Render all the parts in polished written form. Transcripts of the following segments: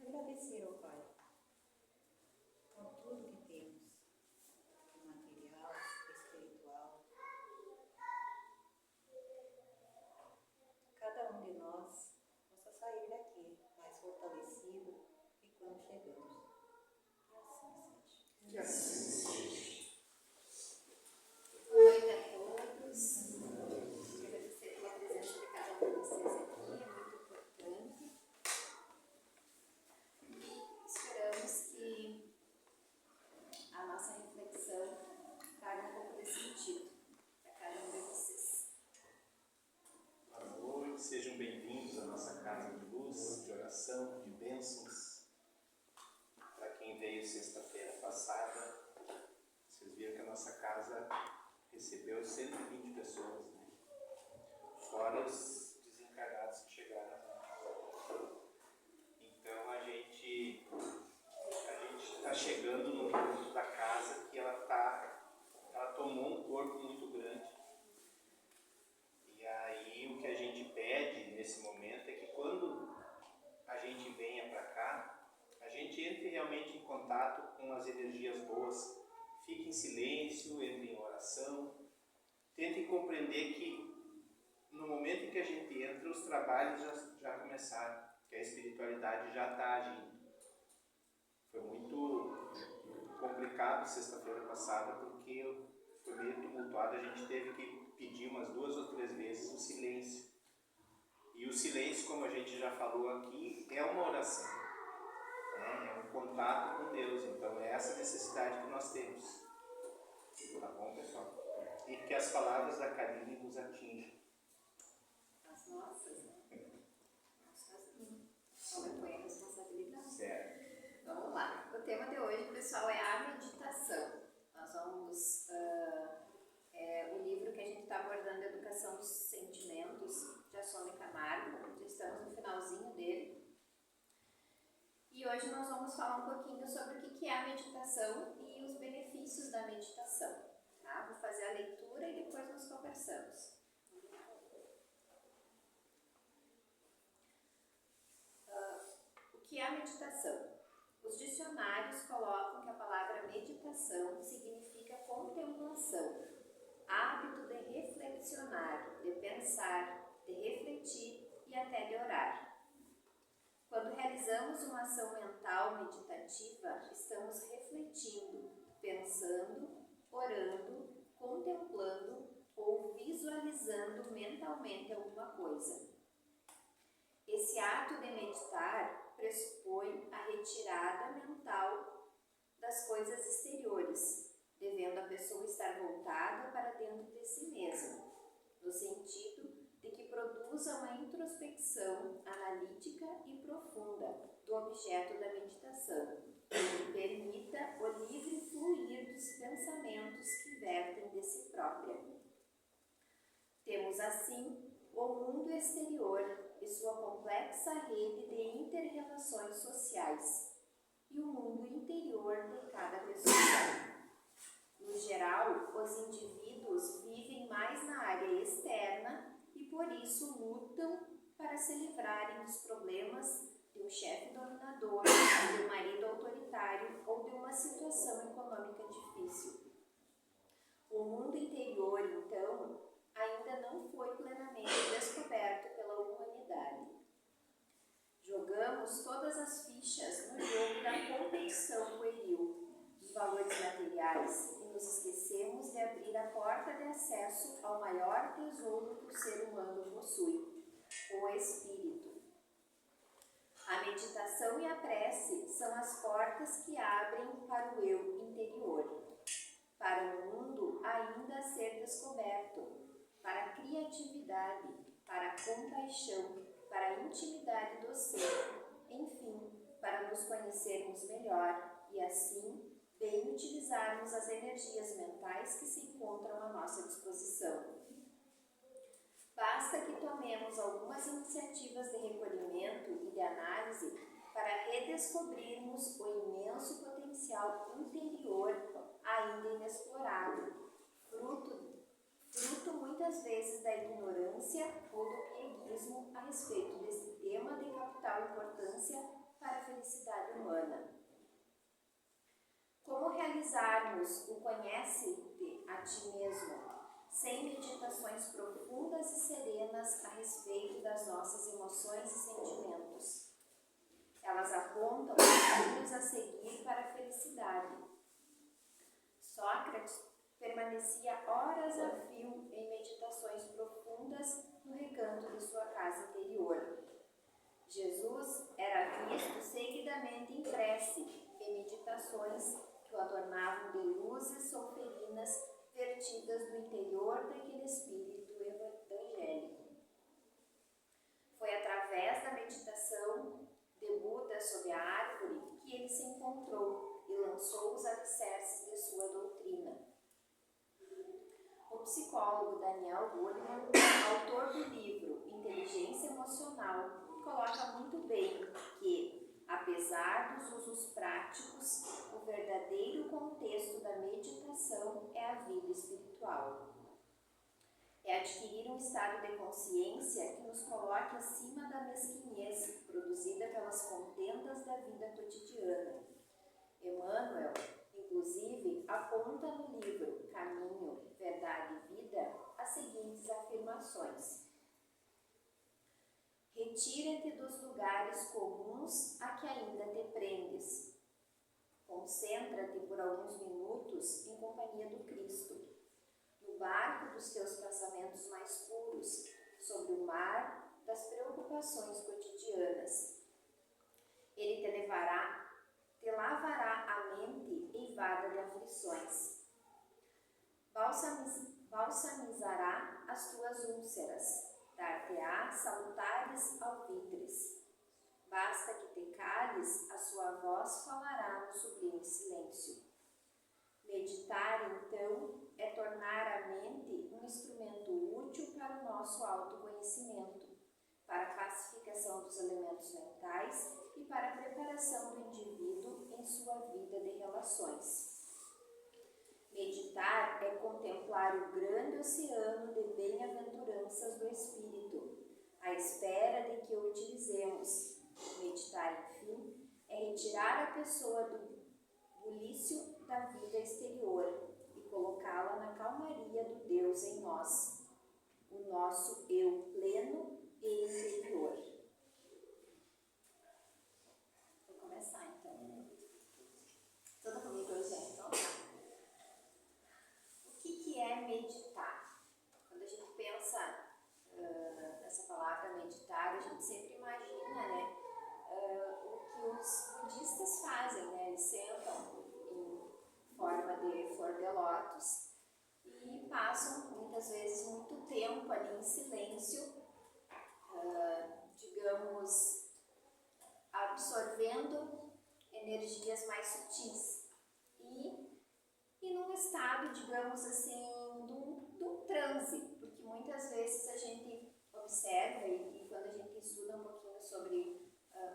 agradecer ao Pai por tudo que temos, material, espiritual. Cada um de nós possa sair daqui mais fortalecido que quando chegamos. E assim seja. Boa noite a todos. Agradecer pela presença de cada um de vocês aqui, é muito importante. E esperamos que a nossa reflexão traga um pouco de sentido para cada um de vocês. Boa noite, sejam bem-vindos à nossa casa de luz, de oração, de bênçãos. Para quem veio sexta-feira passada, vocês viram que a nossa casa recebeu 120 pessoas, né? Fora os desencarnados que chegaram. Então a gente está chegando no ponto da casa que ela tomou um corpo muito grande. E aí o que a gente pede nesse momento é que quando a gente venha para cá, a gente entre realmente em contato com as energias boas. Fique em silêncio, entre em oração. Tente compreender que no momento em que a gente entra, os trabalhos já começaram, que a espiritualidade já está agindo. Foi muito complicado sexta-feira passada, porque foi meio tumultuado, a gente teve que pedir umas 2 ou 3 vezes o silêncio. E o silêncio, como a gente já falou aqui, é uma oração, né? É um contato com Deus. Então é essa necessidade que nós temos. Tá bom, pessoal? E que as palavras da Karine nos atinjam. As nossas, né? Nossas não. Então, põe a responsabilidade. Certo. Vamos lá. O tema de hoje, pessoal, é a meditação. Nós vamos... o livro que a gente está abordando, Educação dos Sentimentos, de Assone Camargo. Já estamos no finalzinho dele. E hoje nós vamos falar um pouquinho sobre o que é a meditação e os benefícios da meditação. Tá? Vou fazer a leitura e depois nós conversamos. O que é a meditação? Os dicionários colocam que a palavra meditação significa contemplação, hábito de reflexionar, de pensar, de refletir e até de orar. Quando realizamos uma ação mental meditativa, estamos refletindo, pensando, orando, contemplando ou visualizando mentalmente alguma coisa. Esse ato de meditar pressupõe a retirada mental das coisas exteriores, devendo a pessoa estar voltada para dentro de si mesma, no sentido de que produza uma introspecção analítica e profunda do objeto da meditação, que permita o livre fluir dos pensamentos que vertem de si própria. Temos assim o mundo exterior e sua complexa rede de inter-relações sociais e o mundo interior de cada pessoa. No geral, os indivíduos vivem mais na área externa e por isso lutam para se livrarem dos problemas de um chefe dominador, de um marido autoritário ou de uma situação econômica difícil. O mundo interior, então, ainda não foi plenamente descoberto pela humanidade. Jogamos todas as fichas no jogo da competição pueril, dos valores materiais, e nos esquecemos de abrir a porta de acesso ao maior tesouro que o ser humano possui, o espírito. A meditação e a prece são as portas que abrem para o eu interior, para um mundo ainda a ser descoberto, para a criatividade, para a compaixão, para a intimidade do ser, enfim, para nos conhecermos melhor e assim bem utilizarmos as energias mentais que se encontram à nossa disposição. Basta que tomemos algumas iniciativas de recolhimento e de análise para redescobrirmos o imenso potencial interior ainda inexplorado, fruto muitas vezes da ignorância ou do pieguismo a respeito desse tema de capital importância para a felicidade humana. Como realizarmos o conhece-te a ti mesmo sem meditações profundas e serenas a respeito das nossas emoções e sentimentos? Elas apontam os caminhos a seguir para a felicidade. Sócrates permanecia horas a fio em meditações profundas no recanto de sua casa interior. Jesus era visto seguidamente em prece e meditações que o adornavam de luzes solferinas vertidas do interior daquele espírito evangélico. Foi através da meditação de Buda sob a árvore que ele se encontrou e lançou os alicerces de sua doutrina. O psicólogo Daniel Goleman, autor do livro Inteligência Emocional, coloca muito bem que, apesar dos usos práticos, o verdadeiro contexto da meditação é a vida espiritual. É adquirir um estado de consciência que nos coloque acima da mesquinhez produzida pelas contendas da vida cotidiana. Emmanuel, inclusive, aponta no livro Caminho, Verdade e Vida as seguintes afirmações: retira-te dos lugares comuns a que ainda te prendes. Concentra-te por alguns minutos em companhia do Cristo, no barco dos teus pensamentos mais puros, sobre o mar das preocupações cotidianas. Ele te lavará a mente eivada de aflições. Balsamizará as tuas úlceras, dar-te-á salutares alvitres. Basta que te cales, a sua voz falará no sublime silêncio. Meditar, então, é tornar a mente um instrumento útil para o nosso autoconhecimento, para a classificação dos elementos mentais e para a preparação do indivíduo em sua vida de relações. Meditar é contemplar o grande oceano de bem-aventuranças do Espírito, à espera de que o utilizemos. Meditar, enfim, é retirar a pessoa do bulício da vida exterior e colocá-la na calmaria do Deus em nós, o nosso eu pleno e interior. Vou começar então. Tudo comigo hoje, então? O que é meditar? Quando a gente pensa nessa palavra meditar, a gente sempre imagina, né, o que os budistas fazem, né? Eles sentam em forma de flor de lótus e passam muitas vezes muito tempo ali em silêncio, digamos, absorvendo energias mais sutis e num estado, digamos assim, do transe, porque muitas vezes a gente observa e quando a gente estuda um pouquinho sobre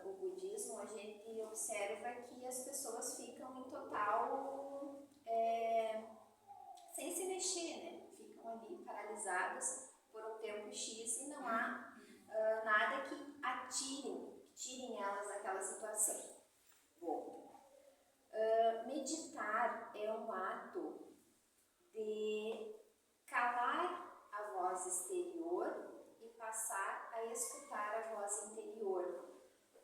o budismo, a gente observa que as pessoas ficam em total sem se mexer, né? Ficam ali paralisadas por um tempo X e não há nada que tirem elas daquela situação. Bom, meditar é um ato de calar a voz exterior e passar a escutar a voz interior.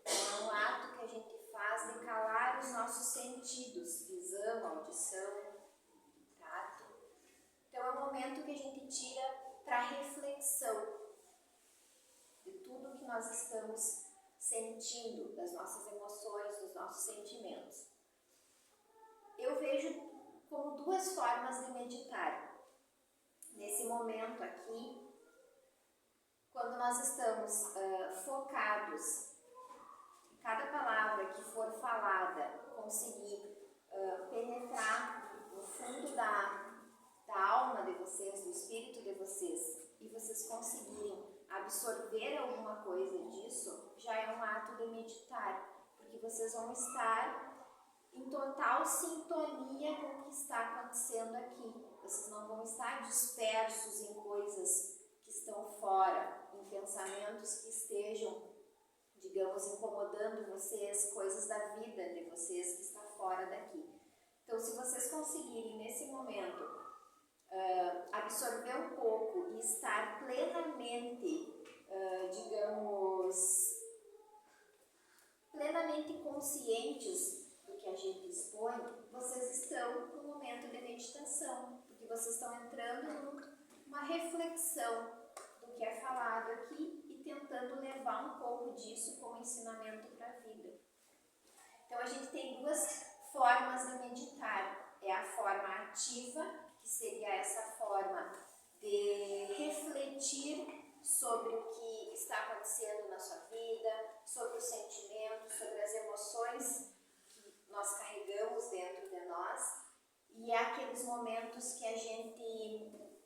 É um ato que a gente faz de calar os nossos sentidos, visão, audição, tato. Então é um momento que a gente tira para reflexão de tudo que nós estamos sentindo, das nossas emoções, dos nossos sentimentos. Eu vejo como duas formas de meditar. Nesse momento aqui, quando nós estamos focados, cada palavra que for falada conseguir penetrar no fundo da alma de vocês, do espírito de vocês, e vocês conseguirem absorver alguma coisa disso, já é um ato de meditar, porque vocês vão estar em total sintonia com o que está acontecendo aqui. Vocês não vão estar dispersos em coisas que estão fora, em pensamentos que estejam, digamos, incomodando vocês, coisas da vida de vocês que está fora daqui. Então, se vocês conseguirem, nesse momento, absorver um pouco e estar plenamente, plenamente conscientes do que a gente expõe, vocês estão no momento de meditação, porque vocês estão entrando numa reflexão do que é falado aqui e tentando levar um pouco disso como ensinamento para a vida. Então, a gente tem duas formas de meditar. É a forma ativa, que seria essa forma de refletir sobre o que está acontecendo na sua vida, sobre os sentimentos, sobre as emoções que nós carregamos dentro de nós, e é aqueles momentos que a gente,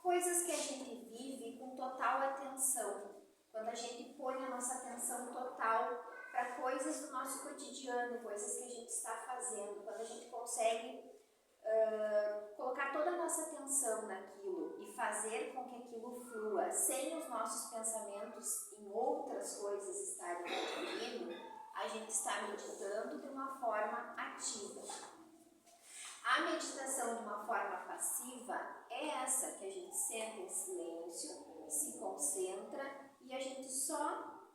coisas que a gente vive com total atenção, quando a gente põe a nossa atenção total para coisas do nosso cotidiano, coisas que a gente está fazendo, quando a gente consegue colocar toda a nossa atenção naquilo e fazer com que aquilo flua, sem os nossos pensamentos em outras coisas estarem interferindo, a gente está meditando de uma forma ativa. A meditação de uma forma passiva é essa que a gente senta em silêncio, se concentra e a gente só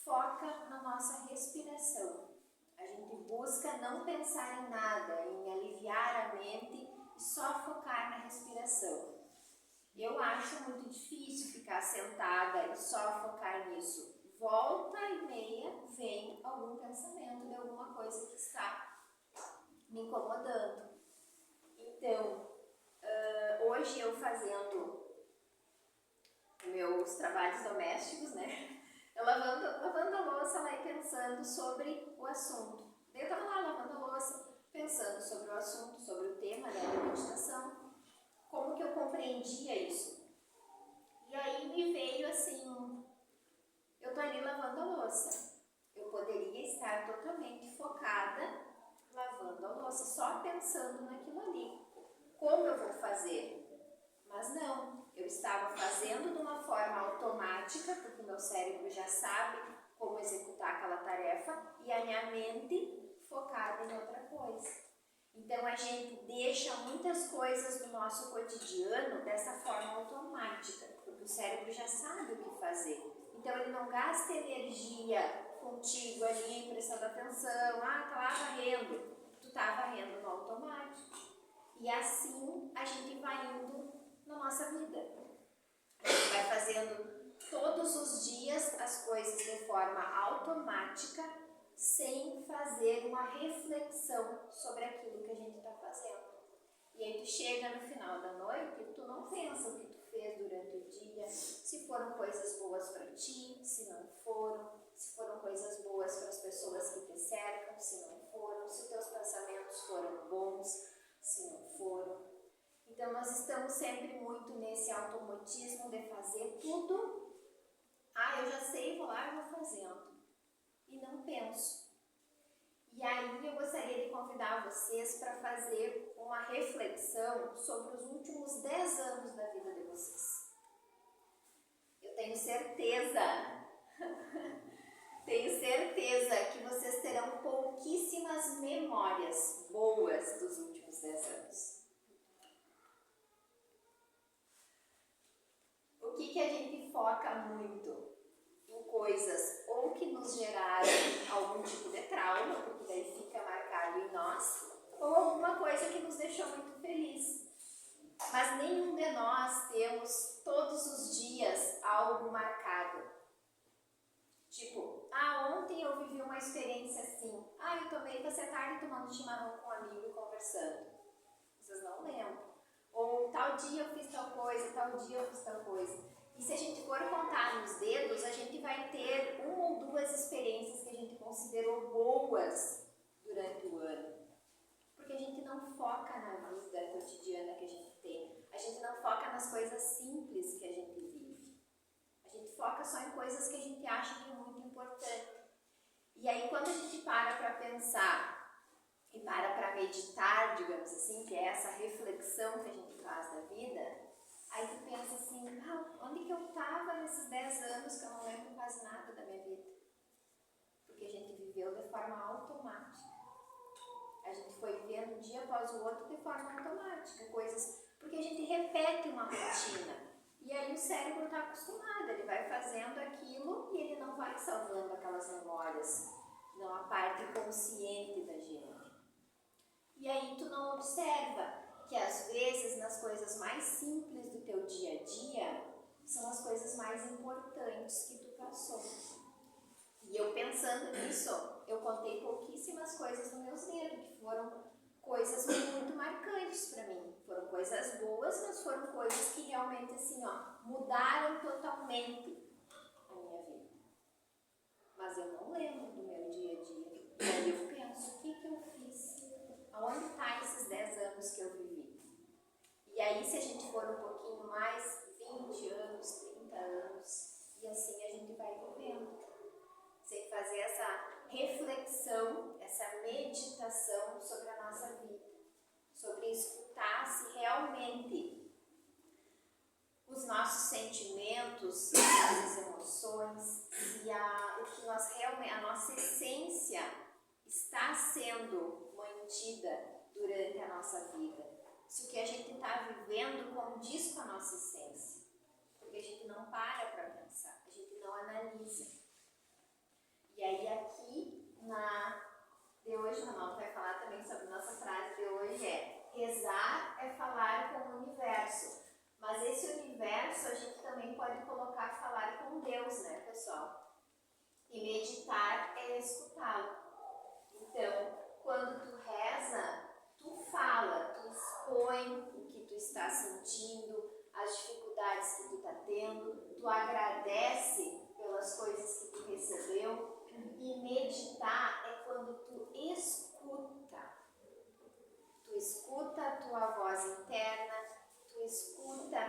foca na nossa respiração. A gente busca não pensar em nada, em aliviar a mente e só focar na respiração. Eu acho muito difícil ficar sentada e só focar nisso. Volta e meia vem algum pensamento de alguma coisa que está me incomodando. Então, hoje eu fazendo meus trabalhos domésticos, né? Eu lavando a louça lá e pensando sobre o assunto. Eu estava lá lavando a louça, pensando sobre o assunto, sobre o tema, né, da meditação, como que eu compreendia isso. E aí me veio assim, eu tô ali lavando a louça. Eu poderia estar totalmente focada lavando a louça, só pensando naquilo ali. Como eu vou fazer? Mas não, eu estava fazendo de uma forma automática, porque o meu cérebro já sabe como executar aquela tarefa e a minha mente focada em outra coisa. Então a gente deixa muitas coisas do nosso cotidiano dessa forma automática, porque o cérebro já sabe o que fazer. Então ele não gasta energia contigo ali, prestando atenção, tá lá varrendo, tu tá varrendo no automático. E assim a gente vai indo na nossa vida. A gente vai fazendo todos os dias as coisas de forma automática, sem fazer uma reflexão sobre aquilo que a gente está fazendo. E aí tu chega no final da noite e tu não pensa o que tu fez durante o dia, se foram coisas boas para ti, se não foram, se foram coisas boas para as pessoas que te cercam, se não foram, se teus pensamentos foram bons, se não foram. Então nós estamos sempre muito nesse automatismo de fazer tudo. Eu já sei, vou lá e vou fazendo. E não penso. E aí eu gostaria de convidar vocês para fazer uma reflexão sobre os últimos 10 anos da vida de vocês. Eu tenho certeza que vocês terão pouquíssimas memórias boas dos últimos 10 anos. O que a gente foca muito? Em coisas ou que nos geraram algum tipo de trauma, porque daí fica marcado em nós, ou alguma coisa que nos deixou muito feliz. Mas nenhum de nós temos todos os dias algo marcado. Tipo, ontem eu vivi uma experiência assim. Eu passei a tarde tomando chimarrão com um amigo e conversando. Vocês não lembram. Ou tal dia eu fiz tal coisa, tal dia eu fiz tal coisa. E se a gente for contar nos dedos, a gente vai ter uma ou duas experiências que a gente considerou boas durante o ano. Porque a gente não foca na vida cotidiana que a gente tem. A gente não foca nas coisas simples que a gente vive. A gente foca só em coisas que a gente acha que é muito importante. E aí quando a gente para pensar e para meditar, digamos assim, que é essa reflexão que a gente faz da vida, Aí tu pensa assim, onde que eu estava nesses 10 anos que eu não lembro quase nada da minha vida? Porque a gente viveu de forma automática. A gente foi vivendo um dia após o outro de forma automática, coisas, porque a gente repete uma rotina. E aí o cérebro está acostumado, ele vai fazendo aquilo e ele não vai salvando aquelas memórias, não a parte consciente da gente. E aí tu não observa que às vezes nas coisas mais simples do teu dia a dia são as coisas mais importantes que tu passou. E eu pensando nisso, eu contei pouquíssimas coisas nos meus dedos, que foram coisas muito marcantes para mim. Foram coisas boas, mas foram coisas que realmente assim, mudaram totalmente a minha vida. Mas eu não lembro do meu dia a dia. E aí eu penso, o que eu fiz? Aonde está esses 10 anos que eu vivi? E aí se a gente for um pouquinho mais, 20 anos, 30 anos, e assim a gente vai vivendo. Sem fazer essa reflexão, essa meditação sobre a nossa vida, sobre escutar se realmente os nossos sentimentos, as nossas emoções, se o que nós realmente, a nossa essência está sendo mantida durante a nossa vida, se o que a gente está vivendo condiz com a nossa essência, porque a gente não para pensar, a gente não analisa. E aí aqui de hoje, o Ronaldo vai falar também sobre nossa frase de hoje rezar é falar com o universo. Mas esse universo a gente também pode colocar falar com Deus, né, pessoal? E meditar é escutá-lo. Então, quando tu reza, tu fala, tu expõe o que tu está sentindo, as dificuldades que tu está tendo, tu agradece pelas coisas que tu recebeu. E meditar é quando tu escuta. Tu escuta a tua voz interna, tu escuta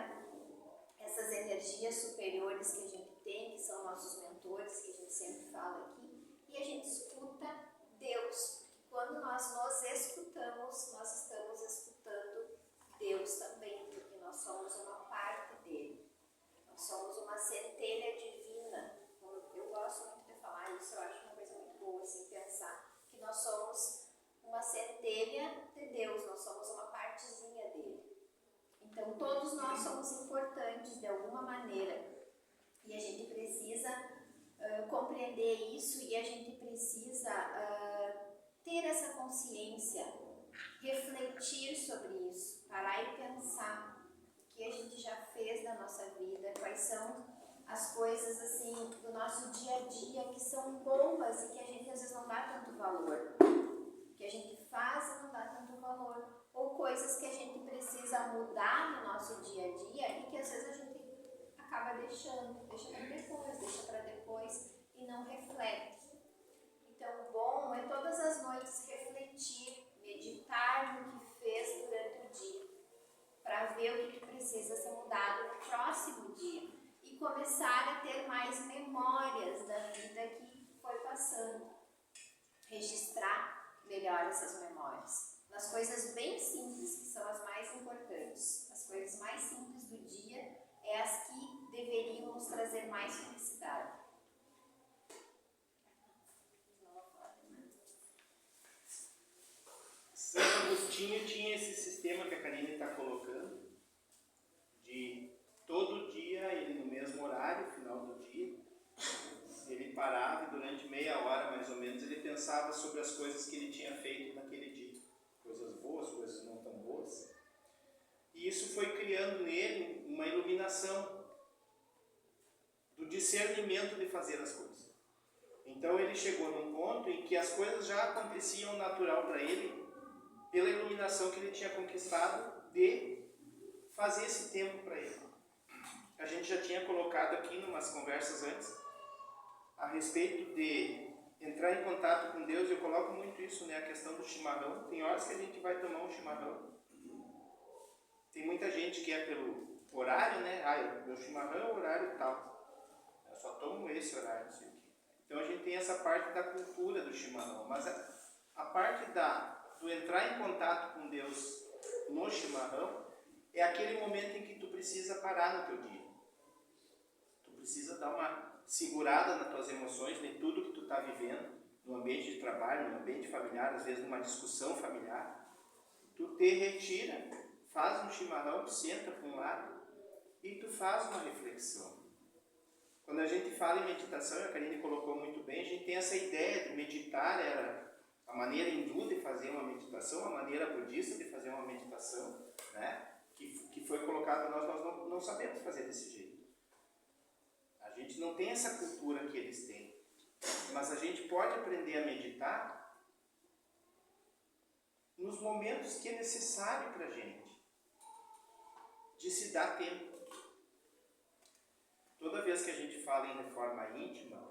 essas energias superiores que a gente tem, que são nossos mentores, que a gente sempre fala aqui, e a gente escuta Deus. Quando nós nos escutamos, nós estamos escutando Deus também, porque nós somos uma parte dele. Nós somos uma centelha divina. Eu gosto muito de falar isso, eu acho uma coisa muito boa assim, pensar que nós somos uma centelha de Deus, nós somos uma partezinha dele. Então todos nós somos importantes de alguma maneira e a gente precisa compreender isso e a gente precisa ter essa consciência, refletir sobre isso, parar e pensar o que a gente já fez na nossa vida, quais são as coisas assim do nosso dia a dia que são boas e que a gente às vezes não dá tanto valor, que a gente faz e não dá tanto valor, ou coisas que a gente precisa mudar no nosso dia a dia e que às vezes a gente acaba deixa para depois e não reflete. Então, bom é todas as noites refletir, meditar no que fez durante o dia, para ver o que precisa ser mudado no próximo dia e começar a ter mais memórias da vida que foi passando. Registrar melhor essas memórias. Nas coisas bem simples, que são as mais importantes. As coisas mais simples do dia é as que deveriam nos trazer mais felicidade. Santo Agostinho tinha esse sistema que a Karine está colocando, de todo dia, ele no mesmo horário, final do dia, ele parava e durante meia hora mais ou menos ele pensava sobre as coisas que ele tinha feito naquele dia, coisas boas, coisas não tão boas, e isso foi criando nele uma iluminação do discernimento de fazer as coisas. Então ele chegou num ponto em que as coisas já aconteciam natural para ele, pela iluminação que ele tinha conquistado de fazer esse tempo para ele. A gente já tinha colocado aqui em umas conversas antes a respeito de entrar em contato com Deus. Eu coloco muito isso, né? A questão do chimarrão. Tem horas que a gente vai tomar um chimarrão. Tem muita gente que é pelo horário, né? Meu chimarrão é o horário tal. Eu só tomo esse horário, não sei o quê. Então a gente tem essa parte da cultura do chimarrão. Mas a parte do entrar em contato com Deus no chimarrão é aquele momento em que tu precisa parar no teu dia. Tu precisa dar uma segurada nas tuas emoções, em tudo que tu está vivendo, no ambiente de trabalho, no ambiente familiar, às vezes numa discussão familiar. Tu te retira, faz um chimarrão, senta para um lado e tu faz uma reflexão. Quando a gente fala em meditação, a Karine colocou muito bem, a gente tem essa ideia de meditar, era a maneira hindu de fazer uma meditação, a maneira budista de fazer uma meditação, né? Que foi colocado, nós não sabemos fazer desse jeito. A gente não tem essa cultura que eles têm. Mas a gente pode aprender a meditar nos momentos que é necessário para a gente, de se dar tempo. Toda vez que a gente fala em reforma íntima,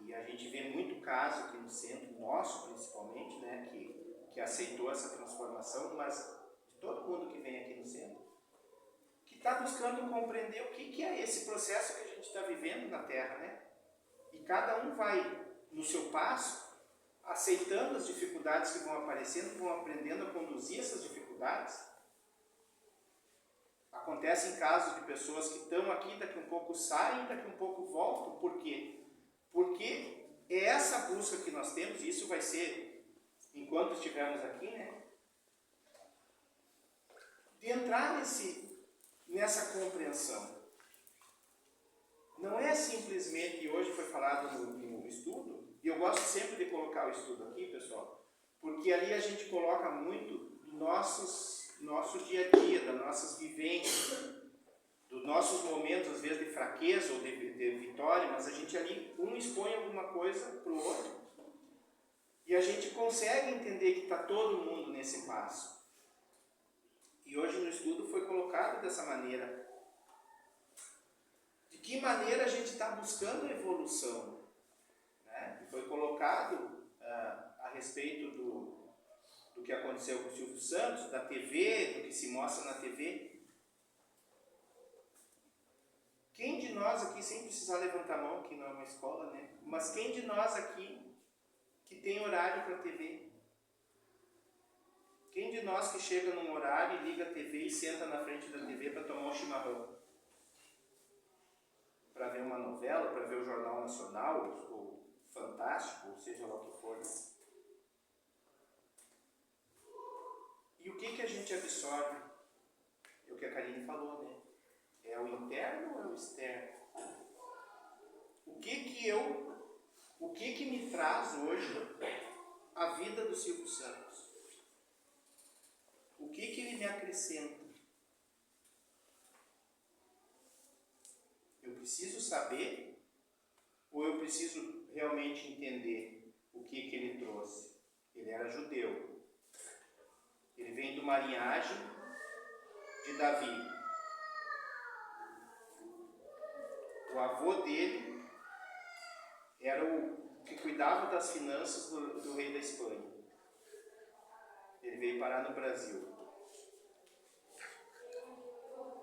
e a gente vê muito caso aqui no centro, nosso principalmente, né, que aceitou essa transformação, mas de todo mundo que vem aqui no centro, que está buscando compreender o que é esse processo que a gente está vivendo na Terra, né? E cada um vai, no seu passo, aceitando as dificuldades que vão aparecendo, vão aprendendo a conduzir essas dificuldades. Acontecem casos de pessoas que estão aqui, daqui um pouco saem, daqui um pouco voltam. Por quê? Porque é essa busca que nós temos, e isso vai ser, enquanto estivermos aqui, né? De entrar nessa compreensão. Não é simplesmente, hoje foi falado no estudo, e eu gosto sempre de colocar o estudo aqui, pessoal, porque ali a gente coloca muito do nosso dia a dia, das nossas vivências, dos nossos momentos, às vezes, de fraqueza ou de vitória, mas a gente ali, um expõe alguma coisa para o outro, e a gente consegue entender que está todo mundo nesse passo. E hoje no estudo foi colocado dessa maneira. De que maneira a gente está buscando evolução? Né? Foi colocado a respeito do que aconteceu com o Silvio Santos, da TV, do que se mostra na TV. Quem de nós aqui, sem precisar levantar a mão, que não é uma escola, né? Mas quem de nós aqui que tem horário para a TV? Quem de nós que chega num horário e liga a TV e senta na frente da TV para tomar um chimarrão? Para ver uma novela, para ver o Jornal Nacional, ou Fantástico, ou seja lá o que for. E o que a gente absorve? É o que a Karine falou, né? É o interno ou é o externo? O que me traz hoje a vida do Silvio Santos? O que ele me acrescenta? Eu preciso saber ou eu preciso realmente entender o que ele trouxe? Ele era judeu. Ele vem de uma linhagem de Davi. O avô dele era o que cuidava das finanças do rei da Espanha. Ele veio parar no Brasil.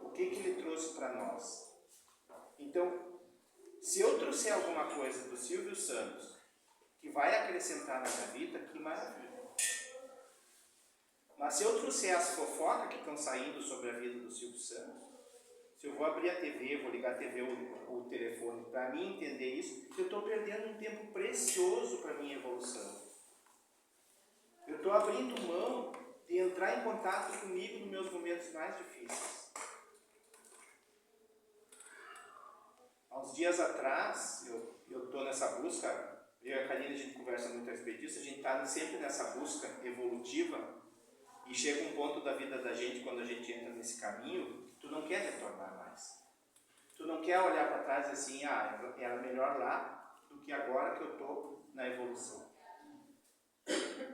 O que ele trouxe para nós? Então, se eu trouxer alguma coisa do Silvio Santos que vai acrescentar na minha vida, que maravilha. Mas se eu trouxer as fofocas que estão saindo sobre a vida do Silvio Santos, se eu vou abrir a TV, vou ligar a TV ou o telefone para mim entender isso, eu estou perdendo um tempo precioso para a minha evolução. Eu estou abrindo mão de entrar em contato comigo nos meus momentos mais difíceis. Há uns dias atrás, eu estou nessa busca, eu e a Karine, a gente conversa muito a respeito disso, a gente está sempre nessa busca evolutiva e chega um ponto da vida da gente, quando a gente entra nesse caminho, que tu não quer retornar mais. Tu não quer olhar para trás e assim, era melhor lá do que agora que eu estou na evolução.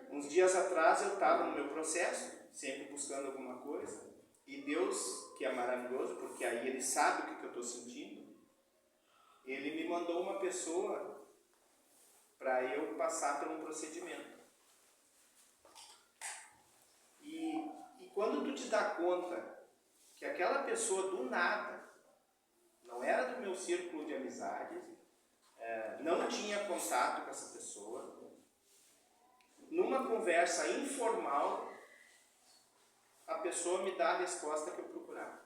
Uns dias atrás eu estava no meu processo, sempre buscando alguma coisa, e Deus, que é maravilhoso, porque aí Ele sabe o que eu estou sentindo, Ele me mandou uma pessoa para eu passar por um procedimento. E quando tu te dá conta que aquela pessoa do nada, não era do meu círculo de amizades, não tinha contato com essa pessoa, numa conversa informal, a pessoa me dá a resposta que eu procurava.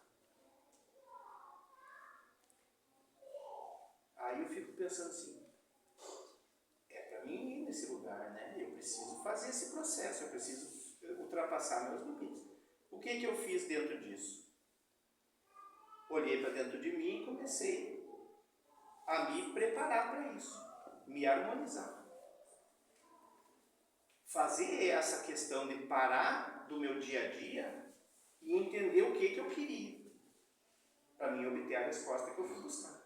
fico pensando assim, é para mim ir nesse lugar, né? Eu preciso fazer esse processo, eu preciso ultrapassar meus limites. O que eu fiz dentro disso? Olhei para dentro de mim e comecei a me preparar para isso, me harmonizar. Fazer essa questão de parar do meu dia a dia e entender o que eu queria, para mim obter a resposta que eu fui buscar.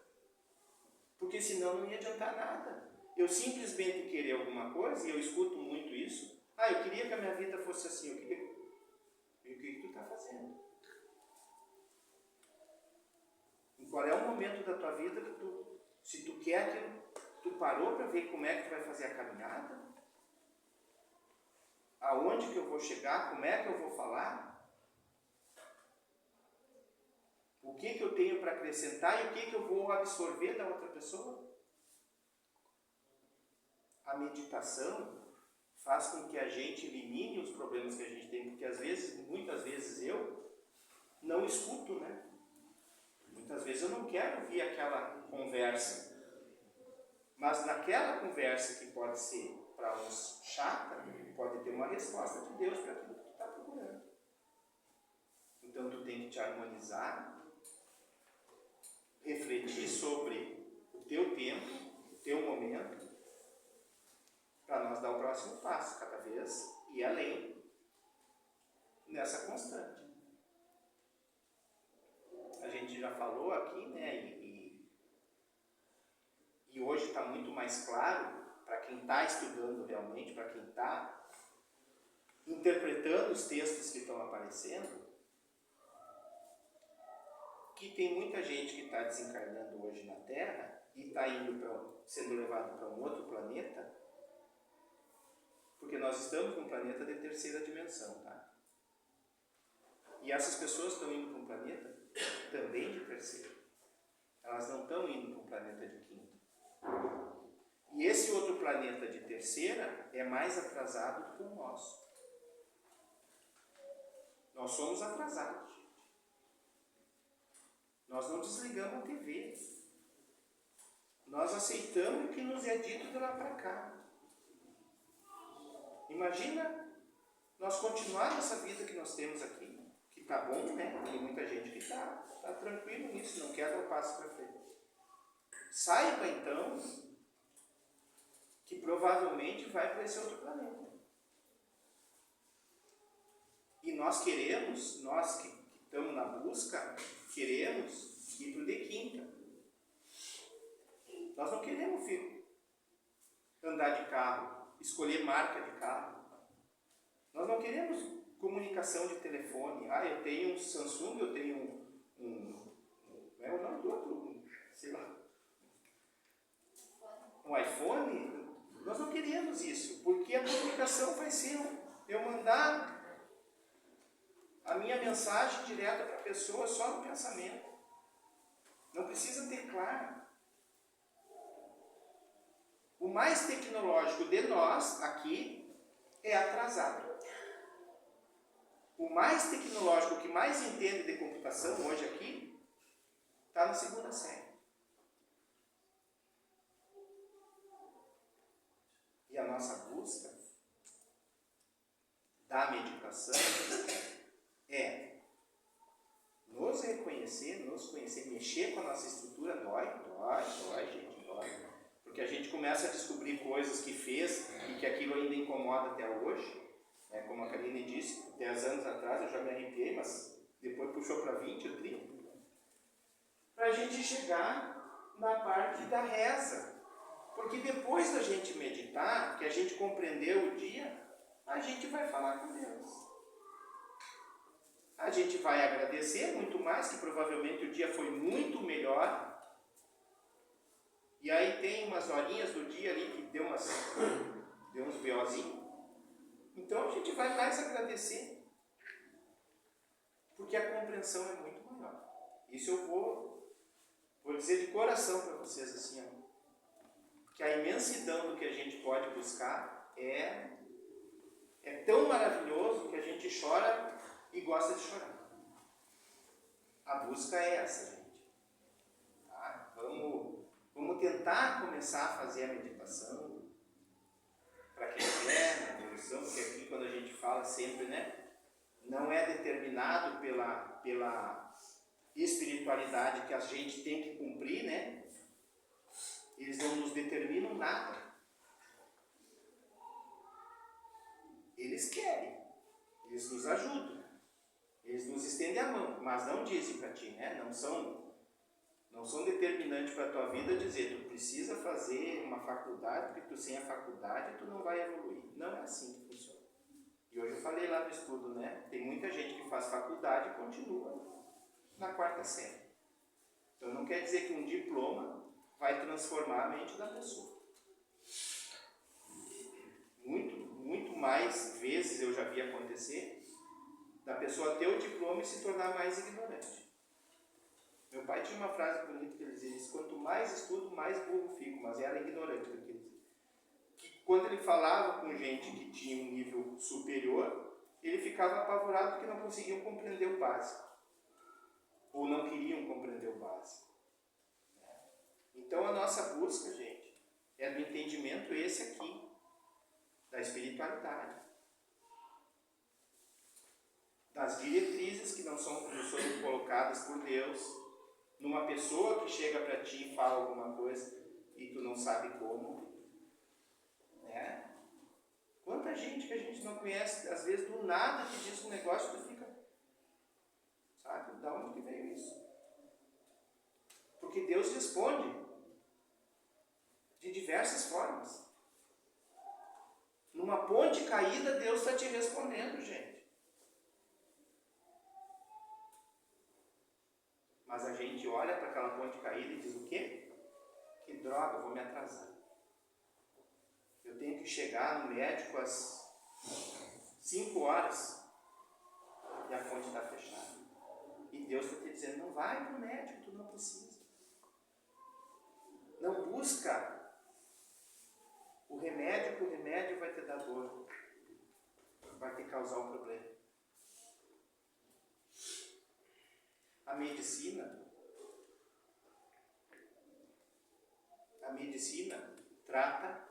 Porque senão não ia adiantar nada. Eu simplesmente querer alguma coisa, e eu escuto muito isso, eu queria que a minha vida fosse assim, eu queria... E o que tu está fazendo? Em qual é o momento da tua vida que tu, se tu quer aquilo, tu parou para ver como é que tu vai fazer a caminhada? Aonde que eu vou chegar? Como é que eu vou falar? O que eu tenho para acrescentar e o que eu vou absorver da outra pessoa? A meditação faz com que a gente elimine os problemas que a gente tem, porque às vezes, muitas vezes eu não escuto, né? Muitas vezes eu não quero ouvir aquela conversa, mas naquela conversa que pode ser para uns chata, pode ter uma resposta de Deus para aquilo que tu está procurando. Então tu tem que te harmonizar, refletir sobre o teu tempo, o teu momento, para nós dar o próximo passo, cada vez ir além nessa constante. A gente já falou aqui, né, e hoje está muito mais claro para quem está estudando realmente, para quem está interpretando os textos que estão aparecendo, que tem muita gente que está desencarnando hoje na Terra e está sendo levado para um outro planeta, porque nós estamos num planeta de terceira dimensão, tá? E essas pessoas estão indo para um planeta também de terceira. Elas não estão indo para um planeta de quinta. E esse outro planeta de terceira é mais atrasado do que o nosso. Nós somos atrasados, gente. Nós não desligamos a TV. Nós aceitamos o que nos é dito de lá para cá. Imagina nós continuar essa vida que nós temos aqui, que está bom, né? Tem muita gente que está tranquilo nisso, não quer dar o passo para frente. Saiba então que provavelmente vai para esse outro planeta. E nós queremos, nós que estamos na busca, queremos ir para o de quinta. Nós não queremos andar de carro, escolher marca de carro. Nós não queremos comunicação de telefone. Eu tenho um Samsung, eu tenho é o nome do outro, sei lá, um iPhone. Nós não queremos isso, porque a comunicação vai ser eu mandar a minha mensagem direta para a pessoa só no pensamento. Não precisa teclar. O mais tecnológico de nós aqui é atrasado. O mais tecnológico, que mais entende de computação hoje aqui, está na segunda série. E a nossa busca da meditação é nos reconhecer, nos conhecer, mexer com a nossa estrutura. Dói, gente, dói. Porque a gente começa a descobrir coisas que fez e que aquilo ainda incomoda até hoje. Como a Karine disse, 10 anos atrás eu já me arrepiei, mas depois puxou para 20 ou 30. Para a gente chegar na parte da reza. Porque depois da gente meditar, que a gente compreendeu o dia, a gente vai falar com Deus. A gente vai agradecer muito mais, que provavelmente o dia foi muito melhor. E aí tem umas horinhas do dia ali que deu uns BOzinhos. Então a gente vai mais agradecer. Porque a compreensão é muito maior. Isso eu vou dizer de coração para vocês assim, que a imensidão do que a gente pode buscar é tão maravilhoso que a gente chora e gosta de chorar. A busca é essa, gente. Tá? Vamos tentar tentar começar a fazer a meditação, para quem quer na evolução, porque aqui quando a gente fala sempre, né, não é determinado pela espiritualidade que a gente tem que cumprir, né? Eles não nos determinam nada. Eles querem, eles nos ajudam, eles nos estendem a mão, mas não dizem para ti, né? Não são determinantes para a tua vida dizer, tu precisa fazer uma faculdade, porque tu sem a faculdade tu não vai evoluir. Não é assim que funciona. E hoje eu falei lá no estudo, né? Tem muita gente que faz faculdade e continua na quarta série. Então não quer dizer que um diploma vai transformar a mente da pessoa. Muito mais vezes eu já vi acontecer da pessoa ter o diploma e se tornar mais ignorante. Meu pai tinha uma frase bonita que ele dizia isso: quanto mais estudo, mais burro fico, mas era ignorante do que ele dizia. Que quando ele falava com gente que tinha um nível superior, ele ficava apavorado porque não conseguiam compreender o básico. Ou não queriam compreender o básico. Então a nossa busca, gente, é do entendimento esse aqui, da espiritualidade. Das diretrizes que não são colocadas por Deus, numa pessoa que chega para ti e fala alguma coisa e tu não sabe como, né? Quanta gente que a gente não conhece, às vezes do nada te diz um negócio e tu fica, sabe, da onde que veio isso? Porque Deus responde de diversas formas. Numa ponte caída, Deus está te respondendo, gente. Mas a gente olha para aquela ponte caída e diz o quê? Que droga, vou me atrasar. Eu tenho que chegar no médico às 5 horas e a ponte está fechada. E Deus está te dizendo, não vai para o médico, tu não precisa. Não busca o remédio, que o remédio vai te dar dor. Vai te causar um problema. A medicina trata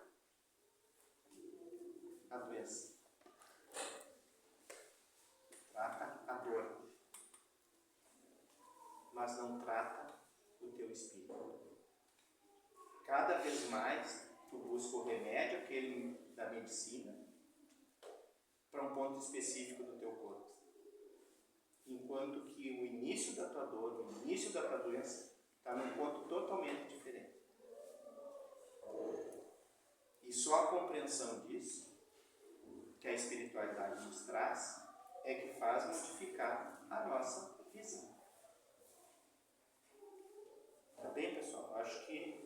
a doença. Trata a dor. Mas não trata o teu espírito. Cada vez mais tu busca o remédio, aquele da medicina, para um ponto específico do teu corpo. Enquanto que o início da tua dor, o início da tua doença, está num ponto totalmente diferente. E só a compreensão disso, que a espiritualidade nos traz, é que faz modificar a nossa visão. Tá bem, pessoal? Acho que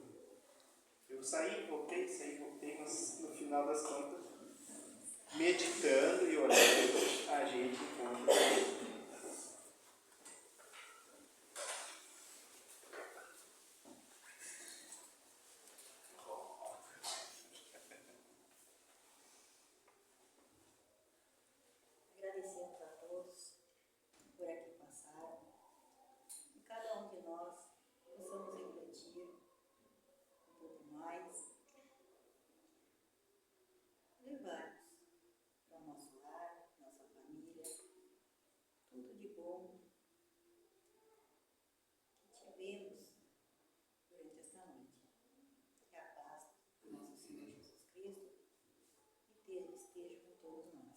eu voltei, mas no final das contas, meditando e orando, a gente encontra. Agradecemos a todos por aqui passaram. E cada um de nós possamos refletir um pouco mais, levar-nos para o nosso lar, nossa família, tudo de bom que tivemos durante esta noite. Que a paz do nosso Senhor Jesus Cristo esteja com todos nós.